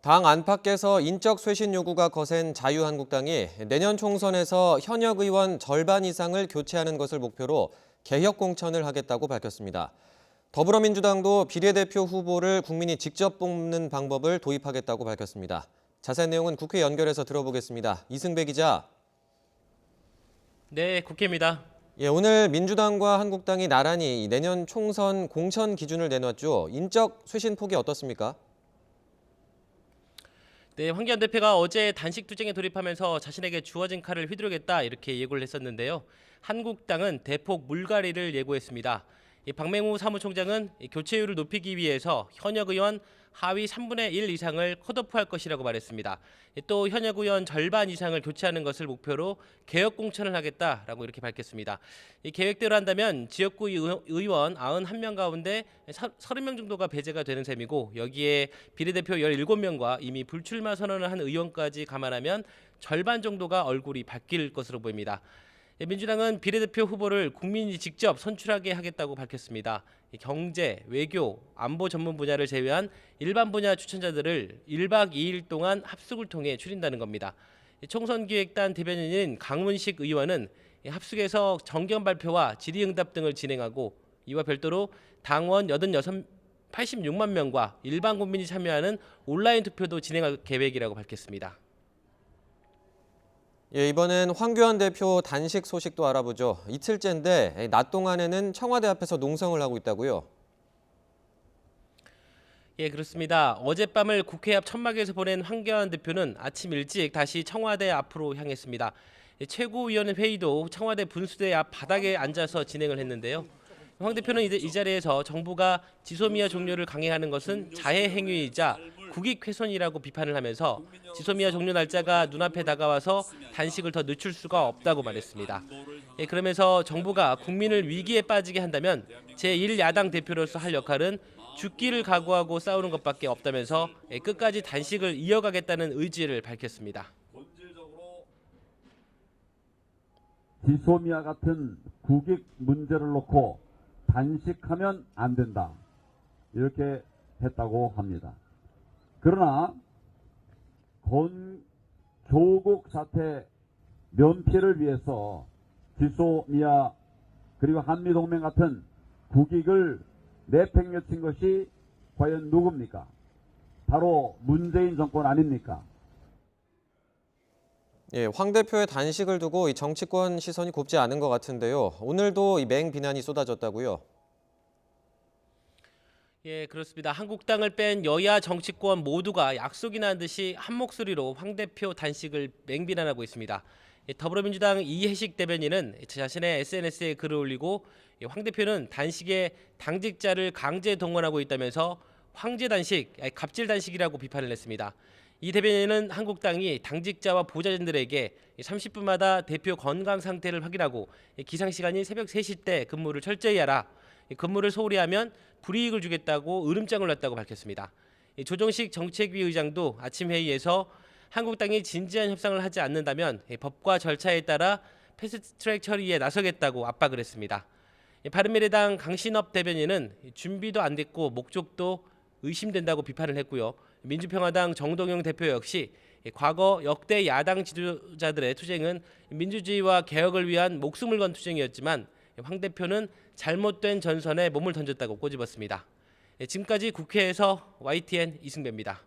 당 안팎에서 인적 쇄신 요구가 거센 자유한국당이 내년 총선에서 현역 의원 절반 이상을 교체하는 것을 목표로 개혁 공천을 하겠다고 밝혔습니다. 더불어민주당도 비례대표 후보를 국민이 직접 뽑는 방법을 도입하겠다고 밝혔습니다. 자세한 내용은 국회 연결해서 들어보겠습니다. 이승배 기자. 네, 국회입니다. 오늘 민주당과 한국당이 나란히 내년 총선 공천 기준을 내놨죠. 인적 쇄신 폭이 어떻습니까? 네, 황교안 대표가 어제 단식 투쟁에 돌입하면서 자신에게 주어진 칼을 휘두르겠다 이렇게 예고를 했었는데요. 한국당은 대폭 물갈이를 예고했습니다. 박맹우 사무총장은 교체율을 높이기 위해서 현역 의원 하위 3분의 1 이상을 컷오프할 것이라고 말했습니다. 또 현역 의원 절반 이상을 교체하는 것을 목표로 개혁 공천을 하겠다라고 이렇게 밝혔습니다. 이 계획대로 한다면 지역구 의원 91명 가운데 30명 정도가 배제가 되는 셈이고, 여기에 비례대표 17명과 이미 불출마 선언을 한 의원까지 감안하면 절반 정도가 얼굴이 바뀔 것으로 보입니다. 민주당은 비례대표 후보를 국민이 직접 선출하게 하겠다고 밝혔습니다. 경제, 외교, 안보 전문 분야를 제외한 일반 분야 추천자들을 1박 2일 동안 합숙을 통해 추린다는 겁니다. 총선기획단 대변인인 강문식 의원은 합숙에서 정견 발표와 질의응답 등을 진행하고, 이와 별도로 당원 86만 명과 일반 국민이 참여하는 온라인 투표도 진행할 계획이라고 밝혔습니다. 이번엔 황교안 대표 단식 소식도 알아보죠. 이틀째인데 낮 동안에는 청와대 앞에서 농성을 하고 있다고요? 예, 그렇습니다. 어젯밤을 국회 앞 천막에서 보낸 황교안 대표는 아침 일찍 다시 청와대 앞으로 향했습니다. 최고위원 회의도 청와대 분수대 앞 바닥에 앉아서 진행을 했는데요. 황 대표는 이 자리에서 정부가 지소미아 종료를 강행하는 것은 자해 행위이자 국익 훼손이라고 비판을 하면서 지소미아 종료 날짜가 눈앞에 다가와서 단식을 더 늦출 수가 없다고 말했습니다. 그러면서 정부가 국민을 위기에 빠지게 한다면 제1야당 대표로서 할 역할은 죽기를 각오하고 싸우는 것밖에 없다면서 끝까지 단식을 이어가겠다는 의지를 밝혔습니다. 지소미아 같은 국익 문제를 놓고 단식하면 안 된다, 이렇게 했다고 합니다. 그러나 조국 사태 면피를 위해서 지소미아 그리고 한미동맹 같은 국익을 내팽개친 것이 과연 누굽니까? 바로 문재인 정권 아닙니까? 황 대표의 단식을 두고 정치권 시선이 곱지 않은 것 같은데요. 오늘도 맹비난이 쏟아졌다고요? 예, 그렇습니다. 한국당을 뺀 여야 정치권 모두가 약속이나 한 듯이 한 목소리로 황 대표 단식을 맹비난하고 있습니다. 더불어민주당 이해식 대변인은 자신의 SNS에 글을 올리고, 황 대표는 단식에 당직자를 강제 동원하고 있다면서 황제 단식, 갑질 단식이라고 비판을 했습니다. 이 대변인은 한국당이 당직자와 보좌진들에게 30분마다 대표 건강 상태를 확인하고 기상 시간이 새벽 3시 때 근무를 철저히 하라, 근무를 소홀히 하면 불이익을 주겠다고 으름장을 놨다고 밝혔습니다. 조정식 정책위 의장도 아침 회의에서 한국당이 진지한 협상을 하지 않는다면 법과 절차에 따라 패스트트랙 처리에 나서겠다고 압박을 했습니다. 바른미래당 강신업 대변인은 준비도 안 됐고 목적도 의심된다고 비판을 했고요. 민주평화당 정동영 대표 역시 과거 역대 야당 지도자들의 투쟁은 민주주의와 개혁을 위한 목숨을 건 투쟁이었지만 황 대표는 잘못된 전선에 몸을 던졌다고 꼬집었습니다. 지금까지 국회에서 YTN 이승배입니다.